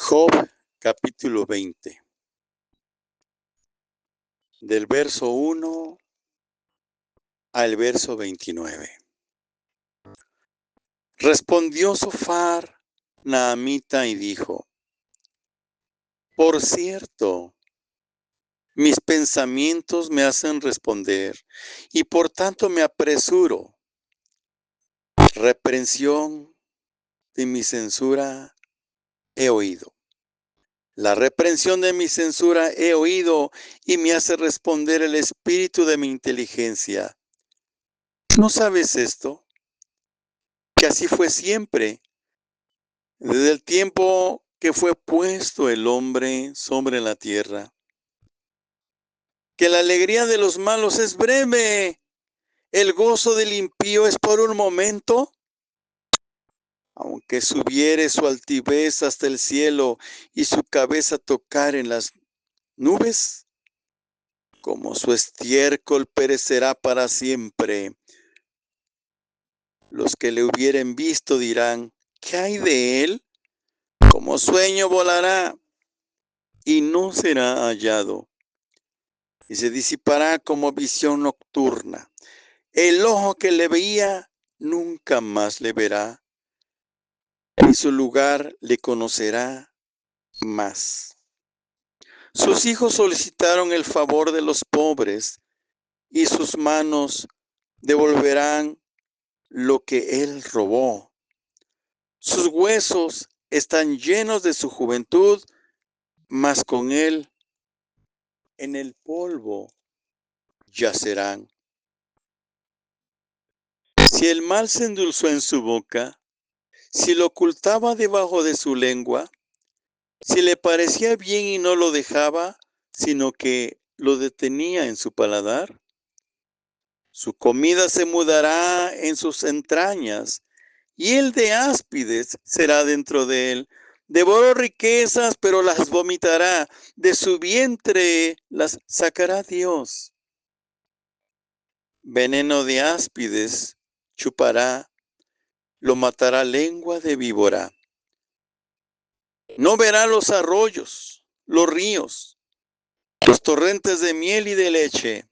Job capítulo 20, del verso 1 al verso 29. Respondió Sofar Naamita y dijo: Por cierto, mis pensamientos me hacen responder, y por tanto me apresuro. Reprensión de mi censura he oído. La reprensión de mi censura he oído, y me hace responder el espíritu de mi inteligencia. ¿No sabes esto? Que así fue siempre, desde el tiempo que fue puesto el hombre sobre la tierra. Que la alegría de los malos es breve, el gozo del impío es por un momento. Aunque subiere su altivez hasta el cielo y su cabeza tocar en las nubes, como su estiércol perecerá para siempre. Los que le hubieren visto dirán: ¿qué hay de él? Como sueño volará y no será hallado, y se disipará como visión nocturna. El ojo que le veía nunca más le verá, y su lugar le conocerá más. Sus hijos solicitaron el favor de los pobres, y sus manos devolverán lo que él robó. Sus huesos están llenos de su juventud, mas con él en el polvo yacerán. Si el mal se endulzó en su boca, si lo ocultaba debajo de su lengua, si le parecía bien y no lo dejaba, sino que lo detenía en su paladar, su comida se mudará en sus entrañas, y el de áspides será dentro de él. Devoró riquezas, pero las vomitará, de su vientre las sacará Dios. Veneno de áspides chupará, lo matará lengua de víbora. No verá los arroyos, los ríos, los torrentes de miel y de leche.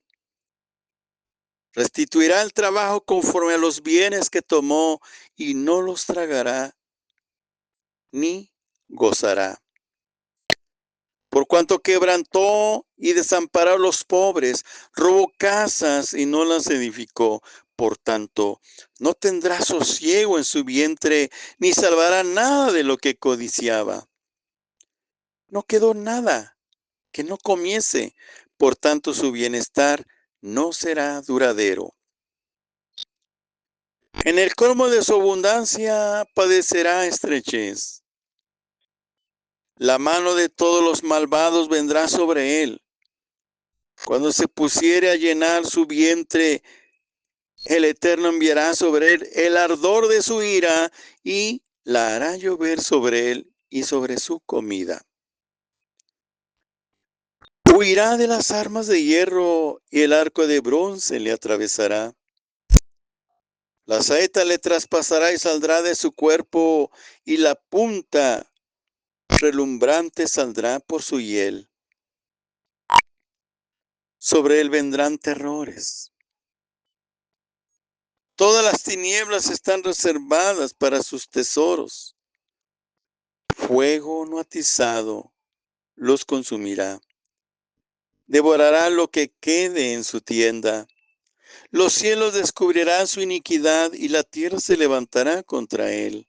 Restituirá el trabajo conforme a los bienes que tomó, y no los tragará ni gozará. Por cuanto quebrantó y desamparó a los pobres, robó casas y no las edificó. Por tanto, no tendrá sosiego en su vientre, ni salvará nada de lo que codiciaba. No quedó nada que no comiese, por tanto su bienestar no será duradero. En el colmo de su abundancia padecerá estrechez. La mano de todos los malvados vendrá sobre él. Cuando se pusiere a llenar su vientre, el Eterno enviará sobre él el ardor de su ira y la hará llover sobre él y sobre su comida. Huirá de las armas de hierro y el arco de bronce le atravesará. La saeta le traspasará y saldrá de su cuerpo, y la punta relumbrante saldrá por su hiel. Sobre él vendrán terrores. Todas las tinieblas están reservadas para sus tesoros. Fuego no atizado los consumirá. Devorará lo que quede en su tienda. Los cielos descubrirán su iniquidad, y la tierra se levantará contra él.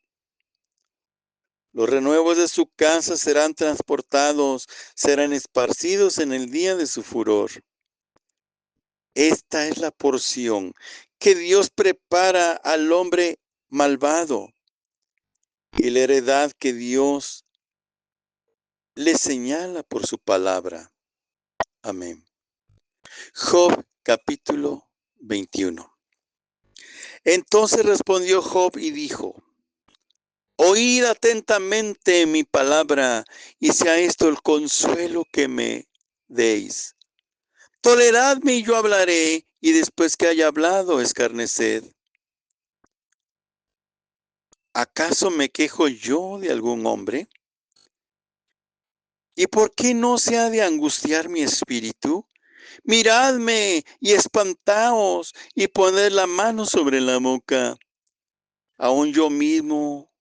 Los renuevos de su casa serán transportados, serán esparcidos en el día de su furor. Esta es la porción que Dios prepara al hombre malvado, y la heredad que Dios le señala por su palabra. Amén. Job capítulo 21. Entonces respondió Job y dijo: Oíd atentamente mi palabra, y sea esto el consuelo que me deis. Toleradme y yo hablaré, y después que haya hablado, escarneced. ¿Acaso me quejo yo de algún hombre? ¿Y por qué no se ha de angustiar mi espíritu? Miradme y espantaos y poned la mano sobre la boca. Aún yo mismo,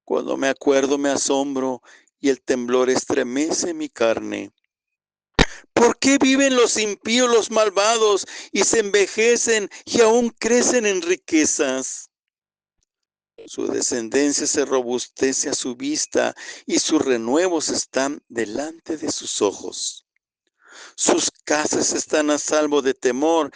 cuando me acuerdo, me asombro y el temblor estremece mi carne. ¿Por qué viven los impíos, los malvados, y se envejecen y aún crecen en riquezas? Su descendencia se robustece a su vista y sus renuevos están delante de sus ojos. Sus casas están a salvo de temor,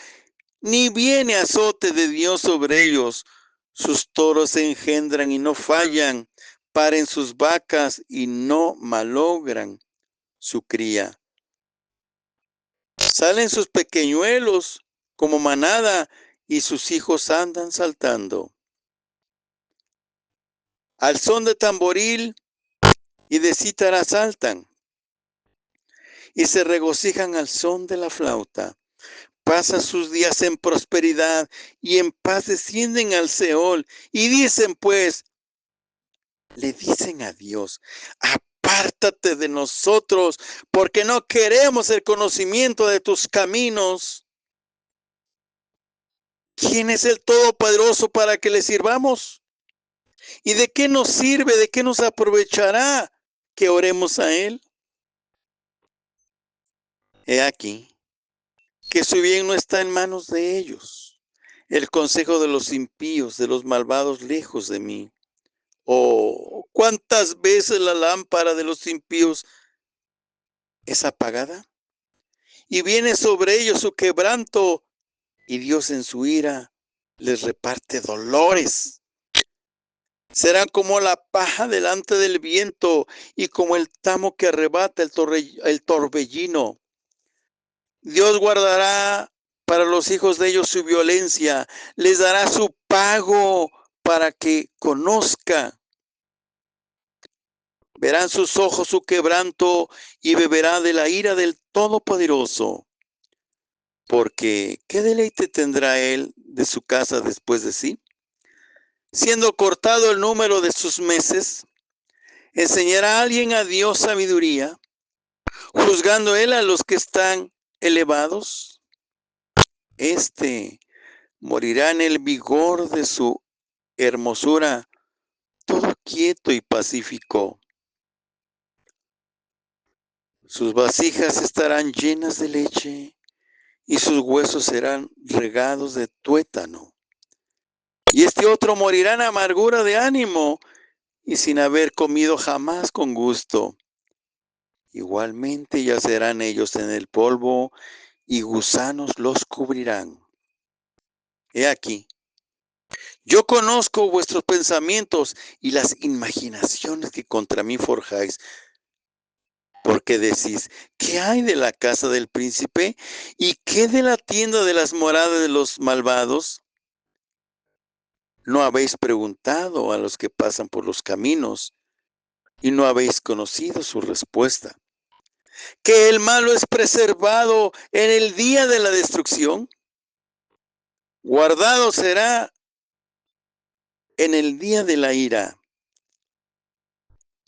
ni viene azote de Dios sobre ellos. Sus toros se engendran y no fallan, paren sus vacas y no malogran su cría. Salen sus pequeñuelos como manada y sus hijos andan saltando. Al son de tamboril y de cítara saltan y se regocijan al son de la flauta. Pasan sus días en prosperidad y en paz descienden al Seol y dicen pues, le dicen a Dios, apártate de nosotros porque no queremos el conocimiento de tus caminos. ¿Quién es el Todopoderoso para que le sirvamos? ¿Y de qué nos sirve, de qué nos aprovechará que oremos a Él? He aquí que su bien no está en manos de ellos. El consejo de los impíos, de los malvados, lejos de mí. Oh, ¿cuántas veces la lámpara de los impíos es apagada? Y viene sobre ellos su quebranto, y Dios en su ira les reparte dolores. Serán como la paja delante del viento y como el tamo que arrebata el torbellino. Dios guardará para los hijos de ellos su violencia, les dará su pago para que conozca. Verán sus ojos su quebranto y beberá de la ira del Todopoderoso. Porque, ¿qué deleite tendrá él de su casa después de sí? Siendo cortado el número de sus meses, ¿enseñará alguien a Dios sabiduría, juzgando él a los que están elevados? Este morirá en el vigor de su hermosura, todo quieto y pacífico. Sus vasijas estarán llenas de leche y sus huesos serán regados de tuétano. Y este otro morirá en amargura de ánimo y sin haber comido jamás con gusto. Igualmente yacerán ellos en el polvo y gusanos los cubrirán. He aquí, yo conozco vuestros pensamientos y las imaginaciones que contra mí forjáis, porque decís, ¿qué hay de la casa del príncipe? ¿Y qué de la tienda de las moradas de los malvados? No habéis preguntado a los que pasan por los caminos y no habéis conocido su respuesta. ¿Que el malo es preservado en el día de la destrucción? Guardado será en el día de la ira.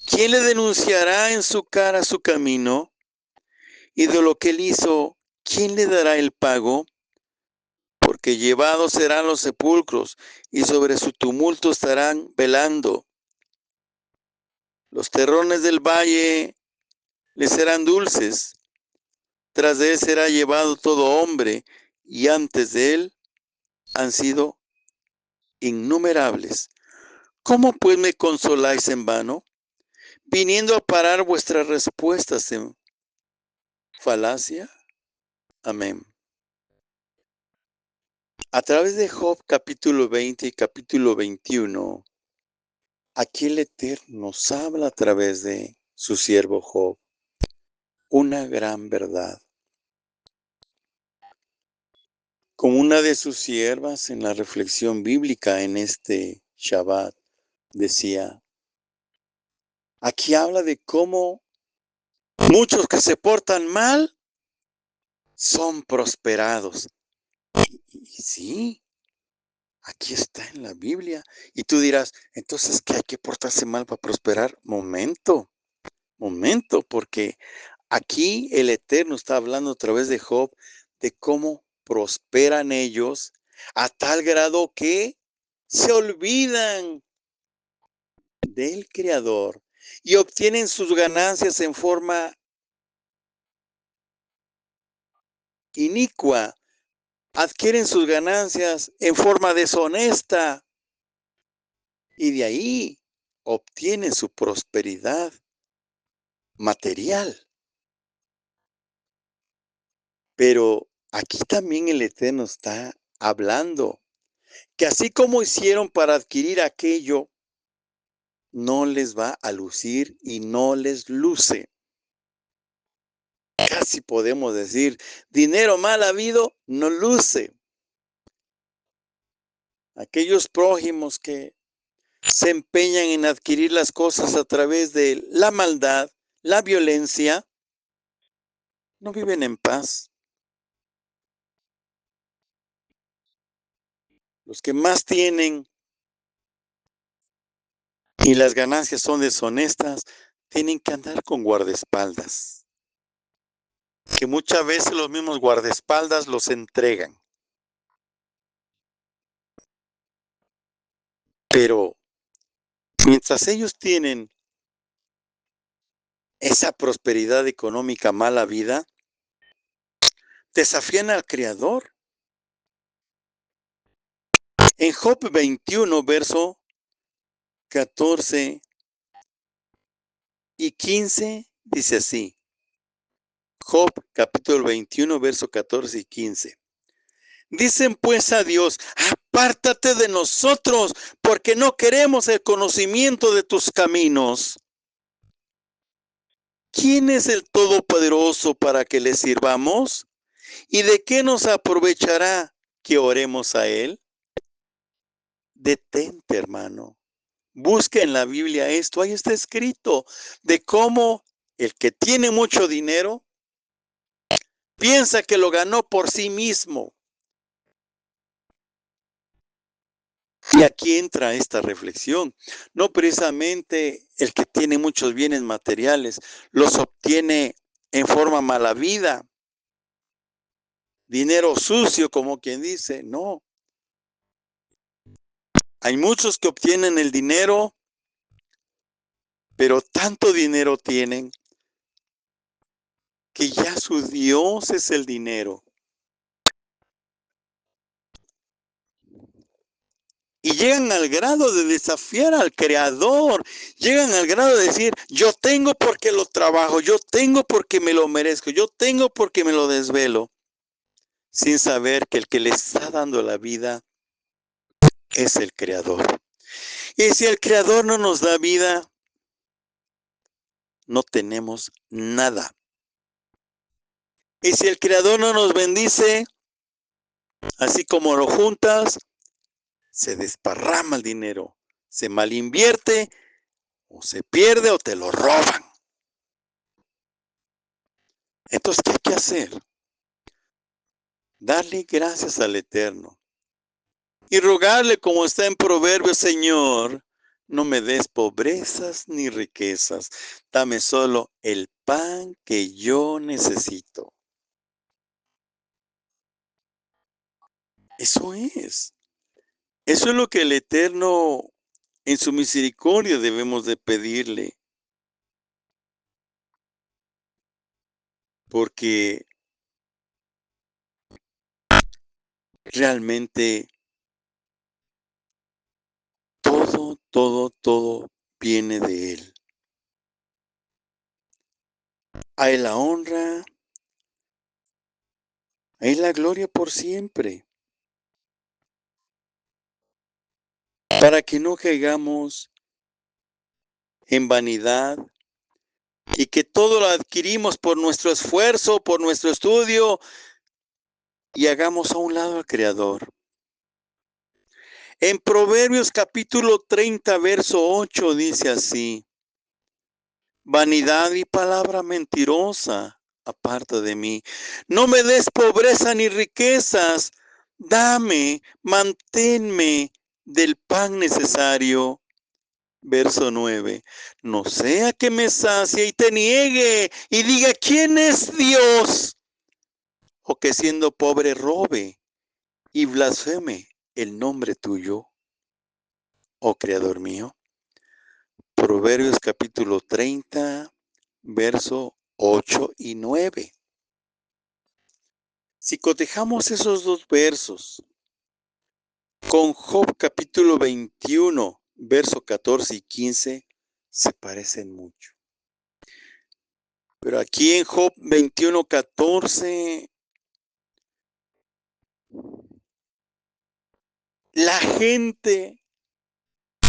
¿Quién le denunciará en su cara su camino? Y de lo que él hizo, ¿quién le dará el pago? Porque llevados serán los sepulcros y sobre su tumulto estarán velando. Los terrones del valle le serán dulces. Tras de él será llevado todo hombre y antes de él han sido innumerables. ¿Cómo pues me consoláis en vano, viniendo a parar vuestras respuestas en falacia? Amén. A través de Job capítulo 20 y capítulo 21, aquí el Eterno nos habla a través de su siervo Job una gran verdad. Como una de sus siervas en la reflexión bíblica en este Shabbat decía, aquí habla de cómo muchos que se portan mal son prosperados. Y sí, aquí está en la Biblia. Y tú dirás, entonces, ¿qué hay que portarse mal para prosperar? Momento. momento, porque aquí el Eterno está hablando a través de Job de cómo prosperan ellos a tal grado que se olvidan del Creador y obtienen sus ganancias en forma inicua, adquieren sus ganancias en forma deshonesta y de ahí obtienen su prosperidad material. Pero aquí también el Eterno está hablando que así como hicieron para adquirir aquello, no les va a lucir y no les luce. Casi podemos decir, dinero mal habido no luce. Aquellos prójimos que se empeñan en adquirir las cosas a través de la maldad, la violencia, no viven en paz. Los que más tienen y las ganancias son deshonestas, tienen que andar con guardaespaldas, que muchas veces los mismos guardaespaldas los entregan. Pero mientras ellos tienen esa prosperidad económica mala vida, desafían al Creador. En Job 21, verso 14 y 15, dice así. Job capítulo 21, verso 14 y 15. Dicen pues a Dios, apártate de nosotros, porque no queremos el conocimiento de tus caminos. ¿Quién es el Todopoderoso para que le sirvamos? ¿Y de qué nos aprovechará que oremos a Él? Detente, hermano. Busca en la Biblia esto. Ahí está escrito de cómo el que tiene mucho dinero piensa que lo ganó por sí mismo. Y aquí entra esta reflexión. No precisamente el que tiene muchos bienes materiales los obtiene en forma mala vida, dinero sucio, como quien dice. No. Hay muchos que obtienen el dinero, pero tanto dinero tienen que ya su Dios es el dinero. Y llegan al grado de desafiar al Creador. Llegan al grado de decir, yo tengo porque lo trabajo, yo tengo porque me lo merezco, yo tengo porque me lo desvelo. Sin saber que el que le está dando la vida es el Creador. Y si el Creador no nos da vida, no tenemos nada. Y si el Creador no nos bendice, así como lo juntas, se desparrama el dinero, se malinvierte, o se pierde o te lo roban. Entonces, ¿qué hay que hacer? Darle gracias al Eterno y rogarle, como está en Proverbios, Señor, no me des pobrezas ni riquezas, dame solo el pan que yo necesito. Eso es lo que el Eterno en su misericordia debemos de pedirle, porque realmente todo viene de Él. A Él la honra, a Él la gloria por siempre, para que no caigamos en vanidad y que todo lo adquirimos por nuestro esfuerzo, por nuestro estudio y hagamos a un lado al Creador. En Proverbios capítulo 30, verso 8 dice así: vanidad y palabra mentirosa, aparta de mí. No me des pobreza ni riquezas, dame, manténme del pan necesario Verso 9. No sea que me sacie y te niegue y diga quién es Dios, o que siendo pobre robe y blasfeme el nombre tuyo, oh Creador mío. Proverbios capítulo 30, verso 8 y 9. Si cotejamos esos dos versos con Job capítulo 21, verso 14 y 15, se parecen mucho. Pero aquí en Job 21, 14, la gente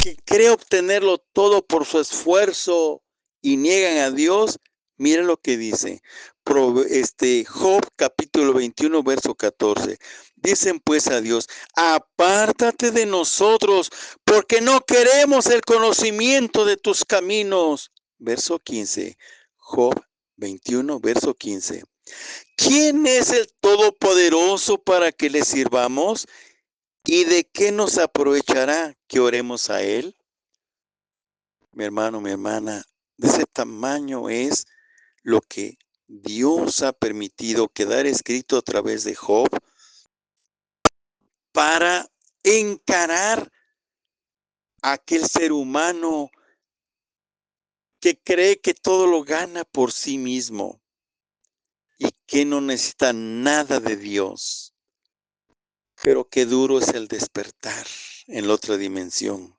que cree obtenerlo todo por su esfuerzo y niegan a Dios, mira lo que dice. Job capítulo 21, verso 14. Dicen pues a Dios, apártate de nosotros, porque no queremos el conocimiento de tus caminos. Verso 15. Job 21, verso 15. ¿Quién es el Todopoderoso para que le sirvamos? ¿Y de qué nos aprovechará que oremos a Él? Mi hermano, mi hermana, de ese tamaño es lo que Dios ha permitido quedar escrito a través de Job para encarar a aquel ser humano que cree que todo lo gana por sí mismo y que no necesita nada de Dios. Pero qué duro es el despertar en la otra dimensión.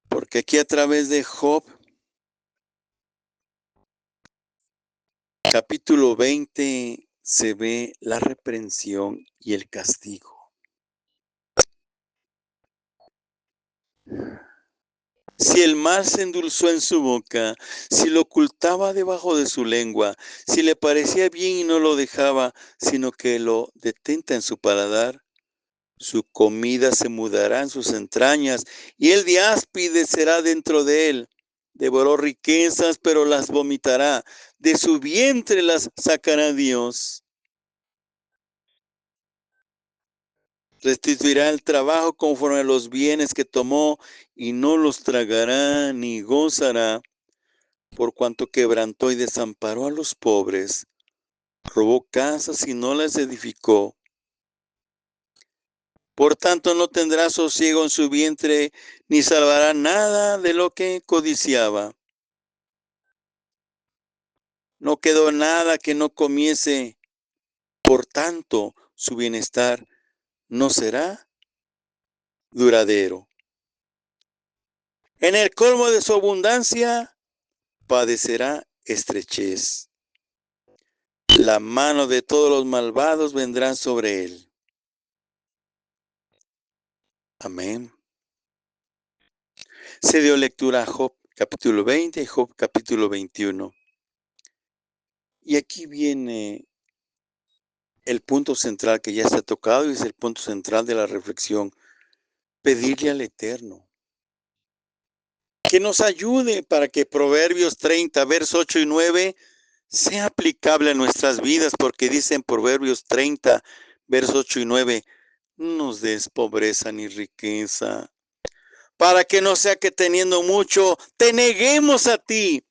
Porque aquí a través de Job, capítulo 20, se ve la reprensión y el castigo. Si el mal se endulzó en su boca, si lo ocultaba debajo de su lengua, si le parecía bien y no lo dejaba, sino que lo detenta en su paladar, su comida se mudará en sus entrañas, y el de áspide será dentro de él. Devoró riquezas, pero las vomitará. De su vientre las sacará Dios. Restituirá el trabajo conforme a los bienes que tomó, y no los tragará ni gozará, por cuanto quebrantó y desamparó a los pobres, robó casas y no las edificó. Por tanto, no tendrá sosiego en su vientre, ni salvará nada de lo que codiciaba. No quedó nada que no comiese, por tanto, su bienestar no será duradero. En el colmo de su abundancia, padecerá estrechez. La mano de todos los malvados vendrá sobre él. Amén. Se dio lectura a Job capítulo 20 y Job capítulo 21. Y aquí viene el punto central que ya se ha tocado y es el punto central de la reflexión. Pedirle al Eterno que nos ayude para que Proverbios 30, versos 8 y 9 sea aplicable a nuestras vidas, porque dicen Proverbios 30, versos 8 y 9, no nos des pobreza ni riqueza, para que no sea que teniendo mucho te neguemos a ti.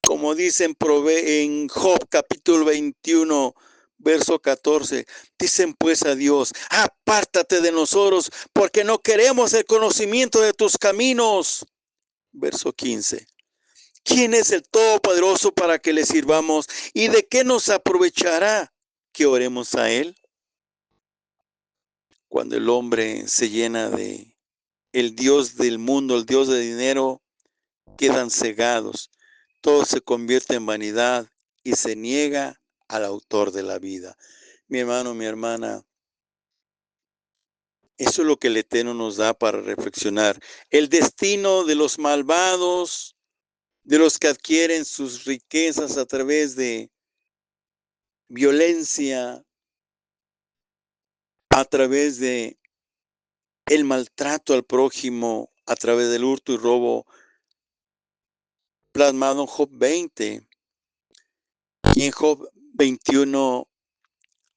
Como dicen en Job capítulo 21, verso 14, dicen pues a Dios, apártate de nosotros, porque no queremos el conocimiento de tus caminos. Verso 15, ¿quién es el Todopoderoso para que le sirvamos? ¿Y de qué nos aprovechará que oremos a Él? Cuando el hombre se llena de el Dios del mundo, el Dios del dinero, quedan cegados. Todo se convierte en vanidad y se niega al autor de la vida. Mi hermano, mi hermana, eso es lo que el Eterno nos da para reflexionar. El destino de los malvados, de los que adquieren sus riquezas a través de violencia, a través de el maltrato al prójimo, a través del hurto y robo, plasmado en Job 20 y en Job 21,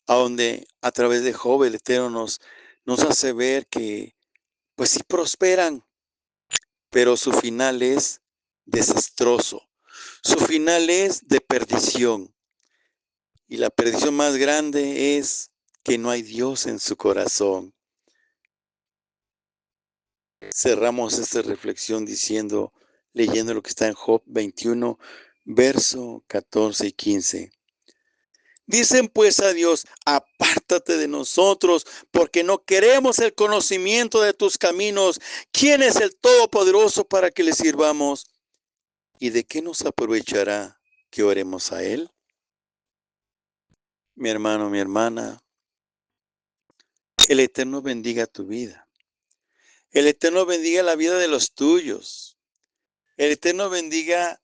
a donde a través de Job el Eterno nos hace ver que Pues sí prosperan, pero su final es desastroso. Su final es de perdición. Y la perdición más grande es que no hay Dios en su corazón. Cerramos esta reflexión leyendo lo que está en Job 21, verso 14 y 15. Dicen pues a Dios, apártate de nosotros, porque no queremos el conocimiento de tus caminos. ¿Quién es el Todopoderoso para que le sirvamos? ¿Y de qué nos aprovechará que oremos a Él? Mi hermano, mi hermana, el Eterno bendiga tu vida. El Eterno bendiga la vida de los tuyos. El Eterno bendiga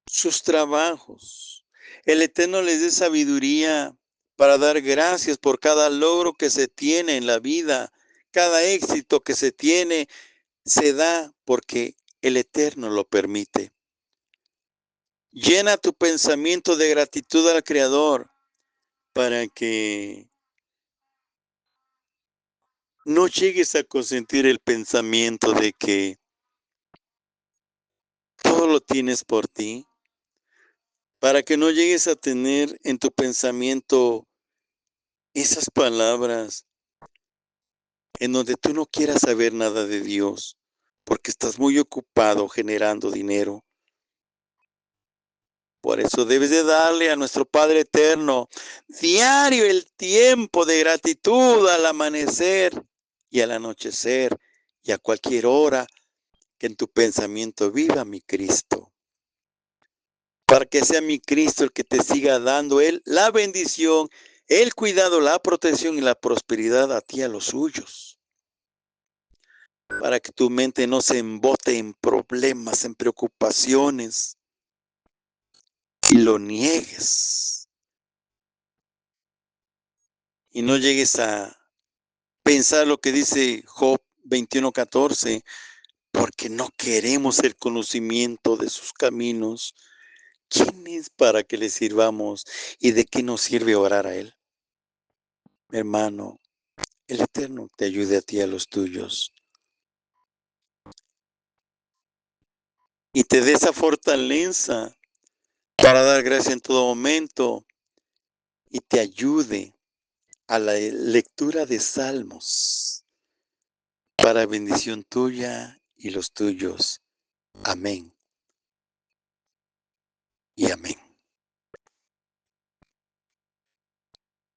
sus trabajos. El Eterno les dé sabiduría para dar gracias por cada logro que se tiene en la vida. Cada éxito que se tiene se da porque el Eterno lo permite. Llena tu pensamiento de gratitud al Creador para que no llegues a consentir el pensamiento de que todo lo tienes por ti, para que no llegues a tener en tu pensamiento esas palabras en donde tú no quieras saber nada de Dios, porque estás muy ocupado generando dinero. Por eso debes de darle a nuestro Padre Eterno diario el tiempo de gratitud al amanecer y al anochecer y a cualquier hora que en tu pensamiento viva mi Cristo. Para que sea mi Cristo el que te siga dando Él la bendición, el cuidado, la protección y la prosperidad a ti y a los suyos. Para que tu mente no se embote en problemas, en preocupaciones y lo niegues. Y no llegues a pensar lo que dice Job 21:14, porque no queremos el conocimiento de sus caminos. ¿Quién es para que le sirvamos y de qué nos sirve orar a Él? Hermano, el Eterno te ayude a ti y a los tuyos y te dé esa fortaleza para dar gracia en todo momento y te ayude a la lectura de salmos para bendición tuya y los tuyos. Amén y amén.